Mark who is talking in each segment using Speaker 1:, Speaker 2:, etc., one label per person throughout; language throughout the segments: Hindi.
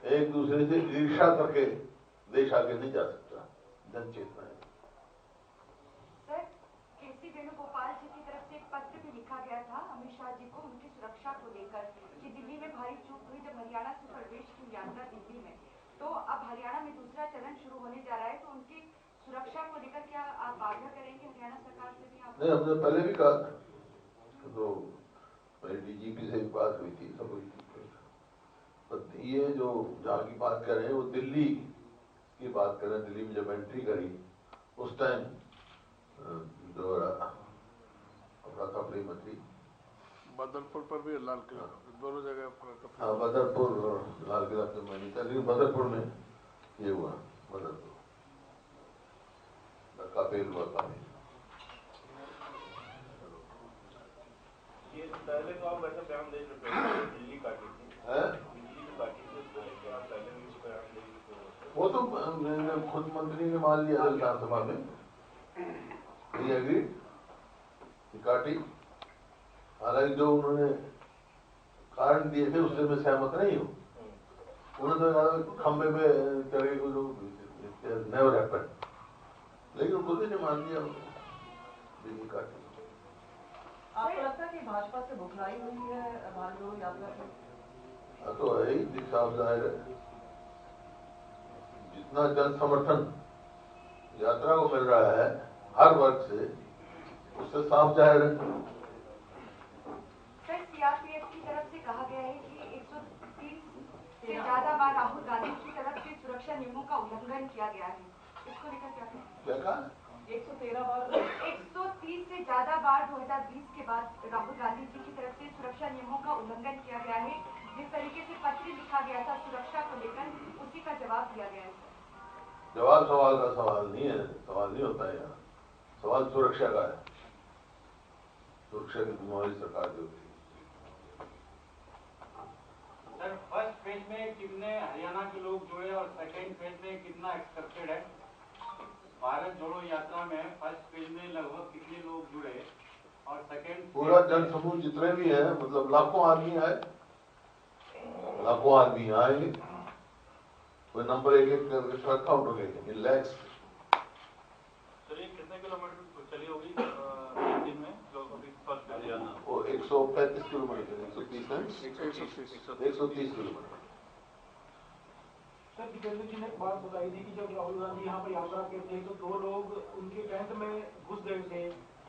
Speaker 1: एक दूसरे से ईर्ष्या करके देश आगे नहीं जा सकता। जन चेतना है।
Speaker 2: सर, केसी वेणुगोपाल जी की तरफ से एक पत्र भी लिखा गया था अमित शाह जी को उनकी सुरक्षा को लेकर कि दिल्ली में भारी चूक हुई जब हरियाणा से प्रवेश की यात्रा दिल्ली में, तो अब हरियाणा में दूसरा चरण शुरू होने जा रहा है, तो उनकी सुरक्षा को लेकर क्या आप आग्रह करेंगे हरियाणा सरकार से भी? आप
Speaker 1: नहीं, हमने पहले भी कहा था, तो मेरी डीजीपी से भी बात हुई थी, सब हुई थी। ये जो जहाँ की बात कर रहे हैं वो दिल्ली की बात कर रहे हैं। दिल्ली में जब एंट्री करी उस टाइम जो अपना कपड़े मंत्री
Speaker 3: बदरपुर पर भी लाल किला, दोनों जगह।
Speaker 1: हाँ, बदरपुर और लाल किला पे मैंने था, लेकिन बदरपुर में ये हुआ। बदरपुर काफेल हुआ काफी।
Speaker 4: ये पहले तो आप वैसे बयान दे चुके हैं, दिल्ली काटी थी, दिल्ली में काटी थी, क्या पहले भी बयान दे चुके हैं?
Speaker 1: वो तो खुद मंत्री ने मान लिया विधानसभा में, एग्री काटी। हालांकि जो उन्होंने कारण दिए थे उससे मैं सहमत नहीं हूँ। उन्होंने तो खंबे में चढ़े नेवर हैपन, लेकिन खुद ही ने मान लिया दिल्ली काटी।
Speaker 5: आपको लगता है कि भाजपा से बुखलाई हुई है भारत जोड़ो यात्रा की?
Speaker 1: तो यही साफ जाहिर है, जितना जन समर्थन यात्रा को मिल रहा है हर वर्ग से, उससे साफ जाहिर है।
Speaker 2: सर, सीआरपीएफ की तरफ से कहा गया है कि 130 से ज्यादा बार राहुल गांधी की तरफ से सुरक्षा नियमों का उल्लंघन किया गया है, इसको लेकर क्या कहें?
Speaker 1: क्या कहा?
Speaker 5: 113 बार
Speaker 2: 130 से ज्यादा बार 2020 के बाद राहुल गांधी जी की तरफ से सुरक्षा नियमों का उल्लंघन किया गया है। जिस तरीके से पत्र लिखा गया था सुरक्षा को लेकर, उसी का जवाब दिया गया है।
Speaker 1: जवाब सवाल का सवाल नहीं है, सवाल नहीं होता है यहाँ। सवाल सुरक्षा का है। सुरक्षा की जिम्मेवारी सरकार की होती है।
Speaker 6: सर, फर्स्ट फेज में कितने हरियाणा के लोग जुड़े और सेकेंड फेज में कितना एक्सपेक्टेड है? भारत जोड़ो यात्रा में फर्स्ट फेज में लगभग कितने लोग जुड़े और सेकेंड?
Speaker 1: पूरा जन समूह जितने भी है, मतलब लाखों आदमी आए, लाखों आदमी आएंगे। कोई नंबर एक एक करके काउंट हो गए लैक्स।
Speaker 4: चलिए, कितने किलोमीटर चली होगी एक दिन में जो अभी फर्स्ट हरियाणा?
Speaker 1: वो 135 किलोमीटर, 130 किलोमीटर।
Speaker 7: सर, जितेंद्र जी ने एक बात बताई थी कि जब राहुल गांधी यहाँ पर यात्रा करते थे तो 2 लोग उनके टेंट में घुस गए थे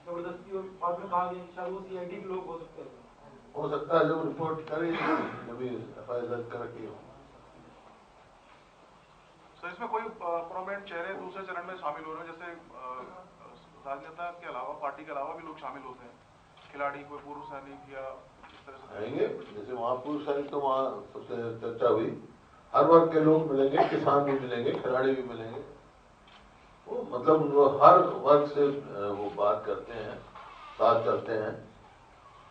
Speaker 7: जबरदस्ती, और बाद में कहा गया शायद वो सीआईडी के लोग हो सकते हैं।
Speaker 1: हो सकता है, जब रिपोर्ट करें अभी एफआईआर दर्ज करके।
Speaker 3: सर, इसमें कोई प्रोमिनेंट चेहरे दूसरे चरण में शामिल हो रहे हैं, जैसे राजनेता के अलावा, पार्टी के अलावा भी लोग शामिल होते हैं, खिलाड़ी, कोई पूर्व सैनिक या इस तरह से
Speaker 1: आएंगे। जैसे वहाँ पूर्व सैनिक तो वहाँ सबसे चर्चा हुई, हर वर्ग के लोग मिलेंगे, किसान भी मिलेंगे, खिलाड़ी भी मिलेंगे। वो मतलब वो हर वर्ग से वो बात करते हैं, साथ चलते हैं,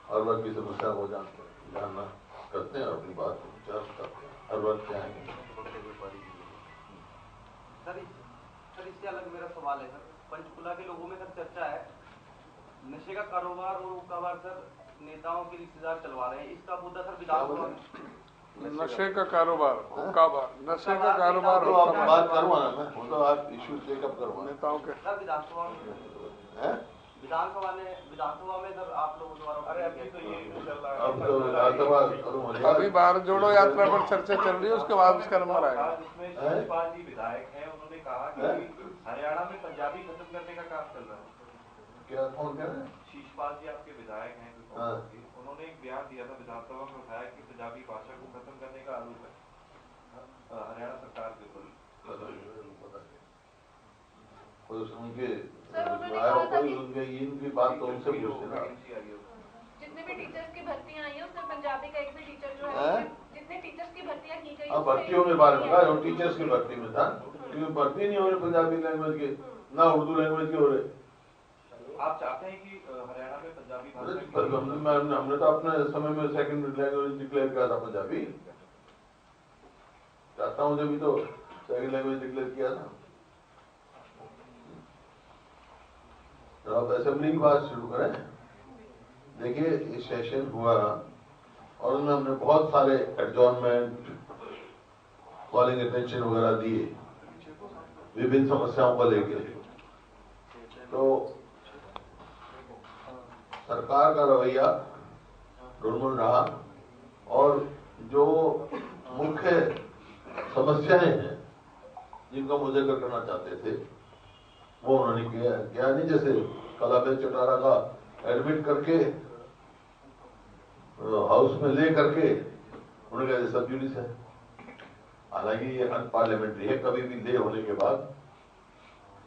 Speaker 1: हर वर्ग की समस्या को जानना करते हैं और अपनी बात को विचार करते हैं। हर वर्ग से आएंगे।
Speaker 8: सर, इससे अलग मेरा सवाल है सर, पंचकुला के लोगों में सर चर्चा है नशे का कारोबार और कारोबार सर नेताओं के रिश्तेदार चलवा रहे हैं, इसका मुद्दा सर विधानसभा में
Speaker 3: नशे का कारोबार, नशे का कारोबार।
Speaker 1: तो आप बात करवाना, मैं वो तो आप इशू टेकअप करवाना
Speaker 3: नेताओं के
Speaker 8: सर विधानसभा में विधानसभा में सर आप लोगों द्वारा।
Speaker 4: अरे अभी तो ये चल रहा है,
Speaker 1: अब तो विधानसभा करूँ।
Speaker 3: अभी भारत जोड़ो यात्रा पर चर्चा चल रही है, उसके बाद उसका नंबर आएगा।
Speaker 4: जिसमें शिवपाल जी विधायक हैं, उन्होंने कहा कि हरियाणा में पंजाबी खत्म करने का काम चल रहा है।
Speaker 1: क्या कौन कह रहे हैं?
Speaker 4: शिवपाल जी आपके विधायक हैं, उन्होंने एक बयान दिया था विधानसभा में, उठाया कि पंजाबी भाषा को खत्म करने का आरोप है हरियाणा सरकार के ऊपर।
Speaker 1: इनकी बात तो उनसे पूछते ना।
Speaker 9: जितने भी टीचर्स की भर्तियां आई है उसमें पंजाबी का एक भी टीचर जो है, जितने टीचर्स की भर्तियां की गई,
Speaker 1: अब भर्तियों के बारे में कहा, जो टीचर्स की भर्ती में था, क्योंकि भर्ती नहीं हो रही पंजाबी लैंग्वेज के, ना उर्दू लैंग्वेज के हो रहे।
Speaker 4: आप चाहते हैं कि हरियाणा में पंजाबी भाषा?
Speaker 1: हमने तो अपने समय में सेकंड लैंग्वेज डिक्लेयर किया था पंजाबी। चाहता हूँ जब भी तो सेकंड लैंग्वेज डिक्लेयर किया था। तो आप असेंबली की बात शुरू करें। देखिए, ये सेशन हुआ और उसमें हमने बहुत सारे एडजॉर्नमेंट, कॉलिंग अटेंशन वगैरह दिए विभिन्न समस्याओं को लेकर। तो सरकार का रवैया ढुलमुल रहा और जो मुख्य समस्याएं हैं जिनका मुझे करना चाहते थे वो उन्होंने किया नहीं। जैसे कलाबेन चौटाला का एडमिट करके हाउस में ले करके उन्होंने कहा सब जुडिस है। हालांकि ये अनपार्लियामेंट्री है, कभी भी ले होने के बाद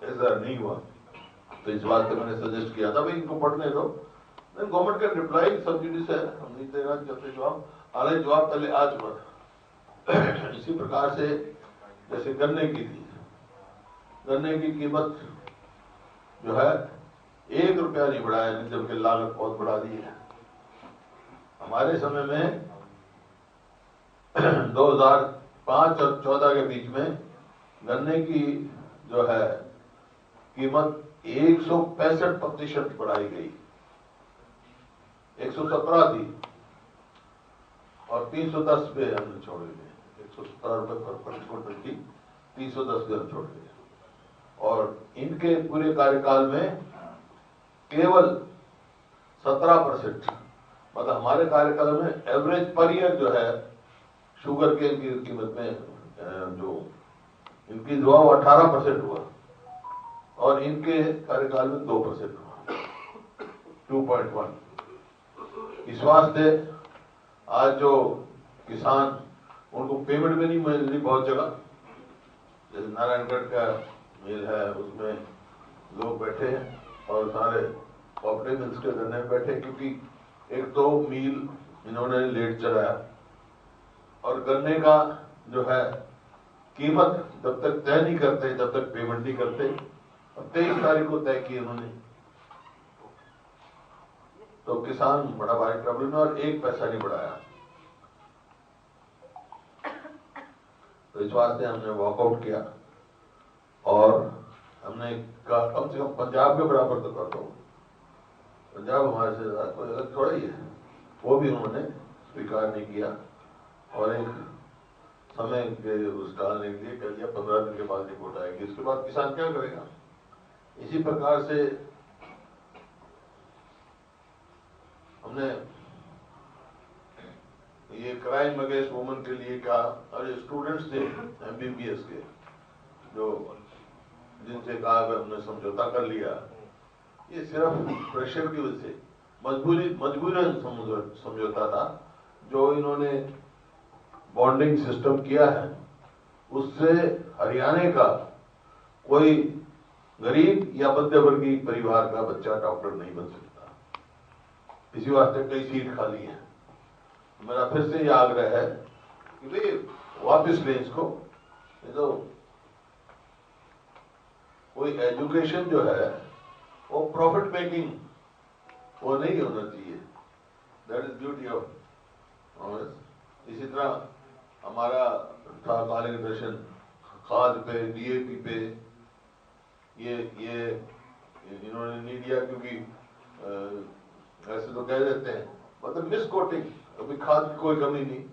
Speaker 1: ऐसा नहीं हुआ। तो इस बात पे मैंने सजेस्ट किया था भाई इनको पढ़ने दो, गवर्नमेंट का रिप्लाई सब जुडिस है, हम नहीं देना चाहते जवाब। हालांकि जवाब पहले आ चुका। इसी प्रकार से जैसे गन्ने की थी, गन्ने की कीमत जो है 1 रुपया नहीं बढ़ाया, जबकि लागत बहुत बढ़ा दी है। हमारे समय में 2005 और 14 के बीच में गन्ने की जो है कीमत 165% बढ़ाई गई। 117 थी और 310 पे हमने छोड़ दिए। 117 रुपए प्रति क्विंटल थी, 310 पे हम छोड़ दिए। और इनके पूरे कार्यकाल में केवल 17%, मतलब हमारे कार्यकाल में एवरेज पर ईयर जो है शुगर केन की कीमत में जो इनकी हुआ वो 18% हुआ और इनके कार्यकाल में 2% हुआ, 2.1। इस वास्ते आज जो किसान उनको पेमेंट भी नहीं मिल रही बहुत जगह। जैसे नारायणगढ़ का मिल है उसमें लोग बैठे हैं और सारे कॉपरेटिव मिल्स के गन्ने में बैठे, क्योंकि एक तो मील इन्होंने लेट चलाया और गन्ने का जो है कीमत जब तक तय नहीं करते तब तक पेमेंट नहीं करते। और 23 तारीख को तय की उन्होंने, तो किसान बड़ा भारी प्रॉब्लम है और 1 पैसा नहीं बढ़ाया। तो इस वास्ते हमने वॉकआउट किया और हमने कहा कम से कम पंजाब के बराबर तो कर दो। पंजाब हमारे से ज्यादा कोई अलग थोड़ा ही है, वो भी उन्होंने स्वीकार नहीं किया और एक समय के उस डालने के लिए कह दिया 15 दिन के बाद रिपोर्ट आएगी, इसके बाद किसान क्या करेगा। इसी प्रकार से हमने ये क्राइम अगेंस्ट वुमेन के लिए कहा और स्टूडेंट्स थे MBBS के जो जिनसे कहा हमने समझौता कर लिया, ये सिर्फ प्रेशर की वजह से मजबूरन समझौता था। जो इन्होंने बॉन्डिंग सिस्टम किया है उससे हरियाणा का कोई गरीब या मध्यवर्गीय परिवार का बच्चा डॉक्टर नहीं बन सकता। इसी वास्ते कई सीट खाली है। मेरा फिर से ये आग्रह है कि भाई वापिस लें इसको। तो कोई एजुकेशन जो है वो प्रॉफिट मेकिंग वो नहीं होना चाहिए, that is beauty of honours. इसी तरह हमारा था कॉलिंग अटेंशन खाद पे, DAP पे, ये इन्होंने नहीं दिया क्योंकि ऐसे तो कह देते हैं, मतलब मिस कोटिंग। अभी खाद की कोई कमी नहीं,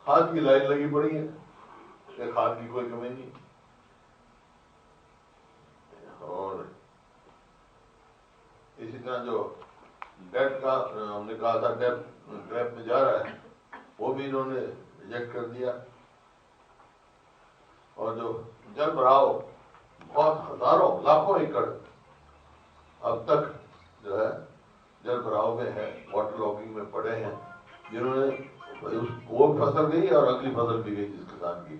Speaker 1: खाद की लाइन लगी पड़ी है, खाद की कोई कमी नहीं। और इसी तरह जो डेट का हमने कहा था डेप में जा रहा है वो भी इन्होंने रिजेक्ट कर दिया। और जो जल भराव बहुत हजारों लाखों एकड़ अब तक जो है जल भराव में है, वाटर लॉगिंग में पड़े हैं, जिन्होंने वो फसल गई और अगली फसल भी गई जिस किसान की,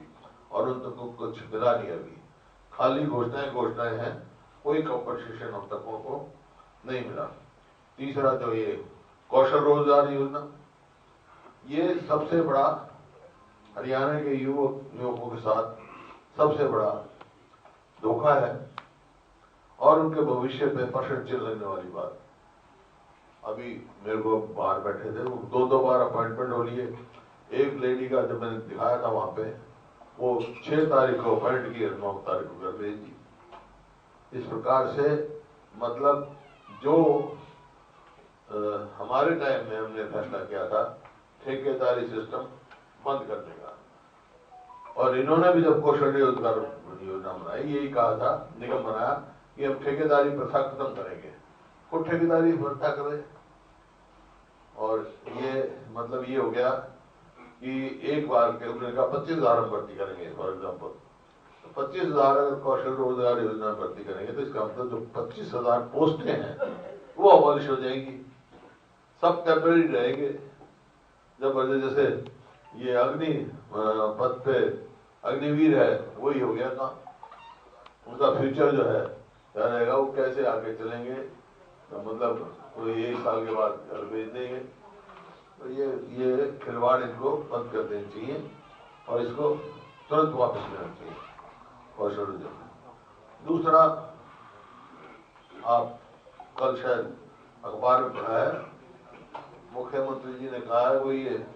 Speaker 1: और उन तक कुछ मिला नहीं। अभी खाली घोषणाएं हैं, कोई कंपनसेशन अब तक को नहीं मिला। तीसरा जो ये कौशल रोजगार योजना, ये सबसे बड़ा हरियाणा के युवकों के साथ सबसे बड़ा धोखा है और उनके भविष्य पे प्रश्न चिन्ह लगने वाली बात। अभी मेरे को बाहर बैठे थे, वो 2 बार अपॉइंटमेंट हो लिए। एक लेडी का जब मैंने दिखाया था वहां पे, वो 6 तारीख को अपॉइंट की, 9 तारीख को घर भेज दी। इस प्रकार से मतलब जो हमारे टाइम में हमने फैसला किया था ठेकेदारी सिस्टम बंद करने का, और इन्होंने भी जब कौशल रोजगार योजना बनाई, यही कहा था, निगम बनाया कि हम ठेकेदारी प्रथा खत्म करेंगे। वो ठेकेदारी प्रथा करें, और ये मतलब ये हो गया कि एक बार के उन्होंने कहा 25,000 हम भर्ती करेंगे फॉर एग्जाम्पल। 25,000 अगर कौशल रोजगार योजना भर्ती करेंगे तो इसका मतलब जो 25,000 पोस्टें हैं वो अबॉलिश हो जाएंगी, सब टेम्पररी रहेंगे। जब जैसे ये अग्नि पद पे अग्निवीर है, वही हो गया था। उनका फ्यूचर जो है क्या रहेगा, वो कैसे आगे चलेंगे, तो मतलब कोई 1 साल के बाद घर भेज देंगे। तो ये खिलवाड़ इनको बंद कर देना चाहिए और इसको तुरंत वापस लेना चाहिए कौशल रोजगार। दूसरा, आप कल शायद अखबार में पढ़ा है, मुख्यमंत्री जी ने कहा है वो ये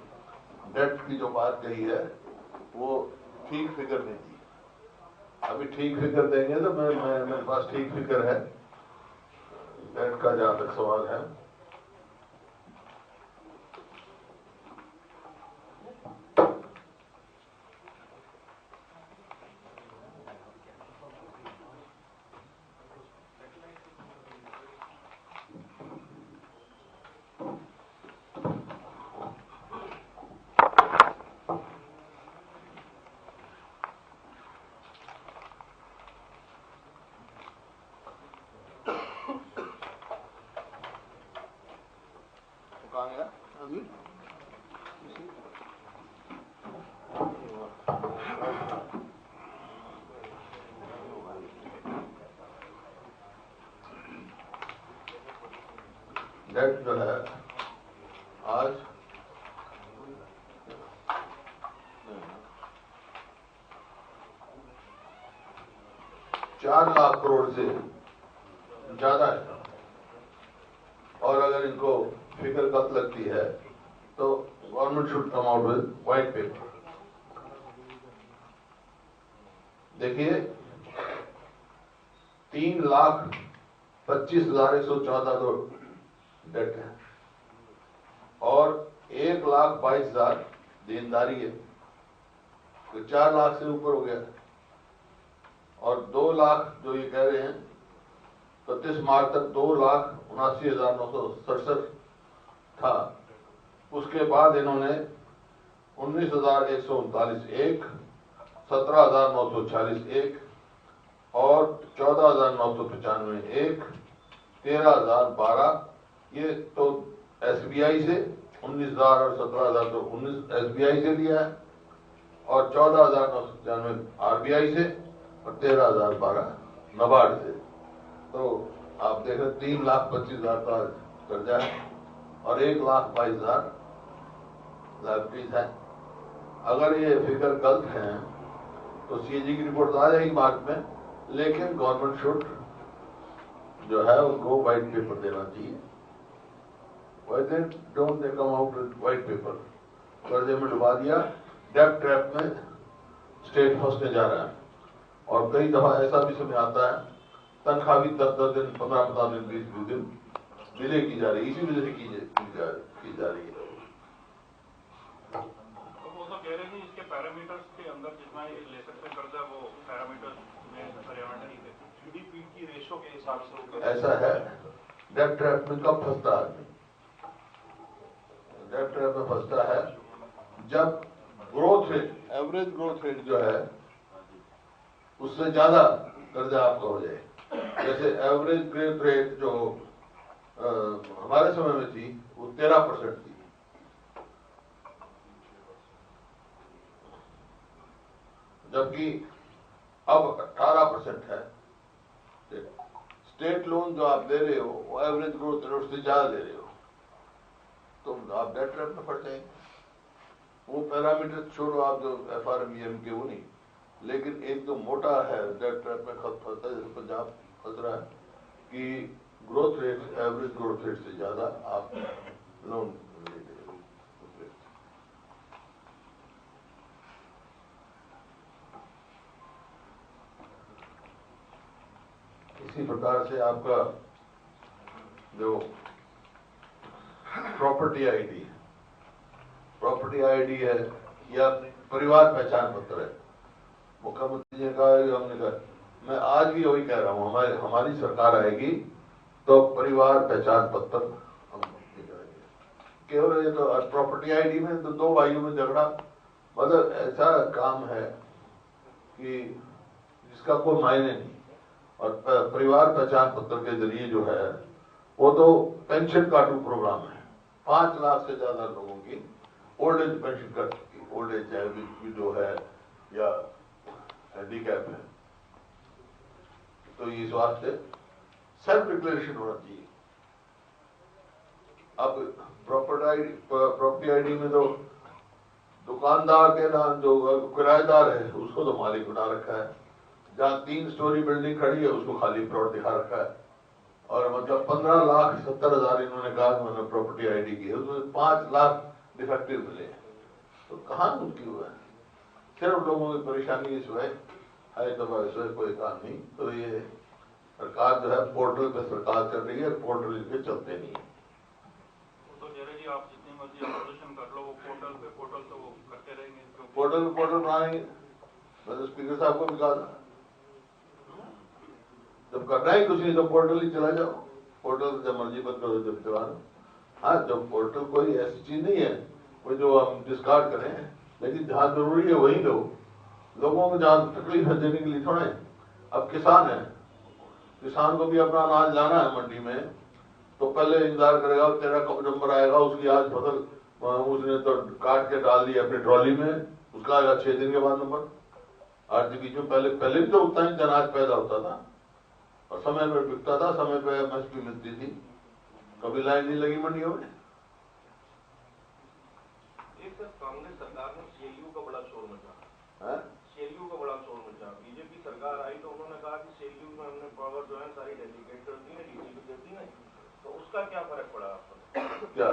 Speaker 1: डेट की जो बात कही है वो ठीक फिगर नहीं दी। अभी ठीक फिगर देंगे तो मेरे पास ठीक फिगर है डेट का, जहां तक सवाल है। कहाँ गया अभी? डेट जो है आज 4 लाख करोड़ से ज्यादा है, और अगर इनको फिगर गलत लगती है तो government should come out with white paper. देखिए 3,25,114 तो डेट है और 1,22,000 देनदारी है, तो 4 लाख से ऊपर हो गया। और 2 लाख जो ये कह रहे हैं 31 मार्च तक 2,79,967 था, उसके बाद इन्होंने 19,139 एक, 17,946 एक और 14,995 एक, 13,012 ये तो SBI से 19,000 और 17,000 तो 19 SBI से लिया है, और 14,995 RBI से और 13,012 नाबार्ड से। तो आप देख रहे 3,25,000 का कर्जा है और 1,22,000 लाइबिलिटीज है। अगर ये फिगर गलत है तो CAG की रिपोर्ट आ जाएगी मार्च में, लेकिन गवर्नमेंट शुड जो है उनको व्हाइट पेपर देना चाहिए। वैसे don't they come out with white paper. कर्जे में डुबा दिया, डेब्ट ट्रैप में स्टेट फंसने जा रहा है, और कई दफा ऐसा भी समय आता है तनख्वाह भी 10-10 दिन, 15-15 दिन, 20-20 दिन डिले की जा रही है, इसी वजह से की जा रही है।
Speaker 3: तो वो तो कह रहे हैं इसके पैरामीटर्स के अंदर जितना ये ले सकते हैं कर्जा, वो पैरामीटर्स में हरियाणा नहीं देते, GDP की रेशो के हिसाब से
Speaker 1: ऐसा है। डेब्ट ट्रैप में कब फंसता है आदमी? डेब्ट ट्रैप में फंसता है जब growth rate, average growth rate जो है उससे ज्यादा कर्जा आपका हो जाए। जैसे एवरेज ग्रोथ रेट जो हमारे समय में थी वो 13% थी, जबकि अब 18% है। स्टेट लोन जो आप दे रहे हो वो एवरेज ग्रोथ रेट से ज्यादा दे रहे हो, तो आप डेट ट्रैप में फंस जाएंगे। वो पैरामीटर छोड़ो आप जो FRBM के, वो नहीं, लेकिन एक तो मोटा है डेट ट्रैप में फंसता है, जैसे पंजाब फंस रहा है कि growth rate, average growth rate से ज्यादा आप लोन ले रहे हो। इसी प्रकार से आपका जो प्रॉपर्टी आईडी है या परिवार पहचान पत्र है, मुख्यमंत्री ने कहा कि हमने कहा, मैं आज भी वही कह रहा हूँ, हमारी सरकार आएगी तो परिवार पहचान पत्र हम दिखाएंगे। केवल ये तो प्रॉपर्टी आईडी में तो 2 भाइयों में झगड़ा, मतलब ऐसा काम है कि जिसका कोई मायने नहीं। और परिवार पहचान पत्र के जरिए जो है वो तो पेंशन काटू प्रोग्राम है। 5 लाख से ज्यादा लोगों की ओल्ड एज पेंशन कट चुकी, ओल्ड एज चाहे जो है या हैंडीकैप है, तो इस वास्ते सेल्फ डिक्लेरेशन होना चाहिए। अब प्रॉपर्टी आईडी में तो दुकानदार के नाम, जो किराएदार है उसको तो मालिक बना रखा है, जहाँ 3 स्टोरी बिल्डिंग खड़ी है उसको खाली प्लॉट दिखा रखा है। और मतलब 15,70,000 इन्होंने कहा मैंने प्रॉपर्टी आईडी की, उसमें 5 लाख डिफेक्टिव मिले। तो कहाँ उनकी हुआ है? सिर्फ लोगों की परेशानी इस वजह है, तो कोई काम नहीं। तो ये सरकार जो है पोर्टल पे सरकार कर रही है, पोर्टल इनके चलते नहीं है।
Speaker 4: तो जरा जी आप जितनी मर्जी अपोजिशन कर लो, वो पोर्टल तो वो करते रहेंगे।
Speaker 1: पोर्टल बनाएंगे, मैंने स्पीकर साहब को भी कहा था, जब करना ही कुछ नहीं तो पोर्टल ही चला जाओ। पोर्टल जब मर्जी बंद करो जब चला लो। हाँ, जब पोर्टल कोई ऐसी चीज नहीं है वो जो हम डिस्कार्ड करें, लेकिन जहाँ जरूरी है वही दो। लोगों को जहाँ तकलीफ है देने के लिए थोड़े। अब किसान है, किसान को भी अपना अनाज लाना है मंडी में, तो पहले इंतजार करेगा तेरा कब नंबर आएगा, उसकी आज फसल उसने तो काट के डाल दी अपनी ट्रॉली में, उसका आएगा 6 दिन के बाद नंबर। आज के बीच में पहले भी तो उतना ही अनाज पैदा होता था और समय पर बिकता था, समय पर एमएसपी मिलती थी, कभी लाइन नहीं लगी मंडियों में।
Speaker 4: कांग्रेस सरकार में सीएलयू का बड़ा शोर मचा, सीएलयू का बड़ा शोर मचा। बीजेपी सरकार आई तो उन्होंने कहा कि सीएलयू में हमने पावर जो है सारी डेलीगेट कर दी है, डीसी को देती है, तो उसका क्या फर्क पड़ा आपको?
Speaker 1: क्या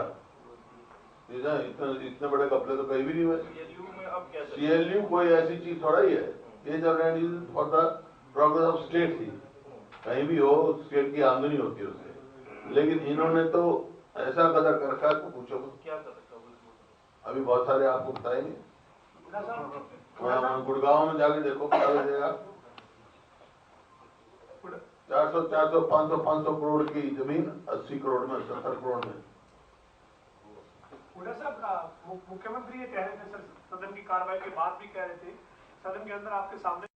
Speaker 1: इतने बड़े कपड़े तो कहीं भी नहीं हुए।
Speaker 4: सीएलयू में अब क्या,
Speaker 1: सीएलयू कोई ऐसी चीज थोड़ा ही है, ये जब for the progress of state थी, कहीं भी हो स्टेट की आमदनी होती है उससे। लेकिन इन्होंने तो ऐसा कदर कर रखा है तो पूछो
Speaker 4: क्या कर रखा?
Speaker 1: अभी बहुत सारे आपको बताएंगे, गुड़गांव में जाके देखो क्या लगेगा। 400, 500 करोड़ की जमीन 80 करोड़ में, 70 करोड़ में।
Speaker 7: हुड्डा साहब, मुख्यमंत्री ये कह रहे थे सर, सदन की कार्रवाई के बाद भी कह रहे थे, सदन के अंदर आपके सामने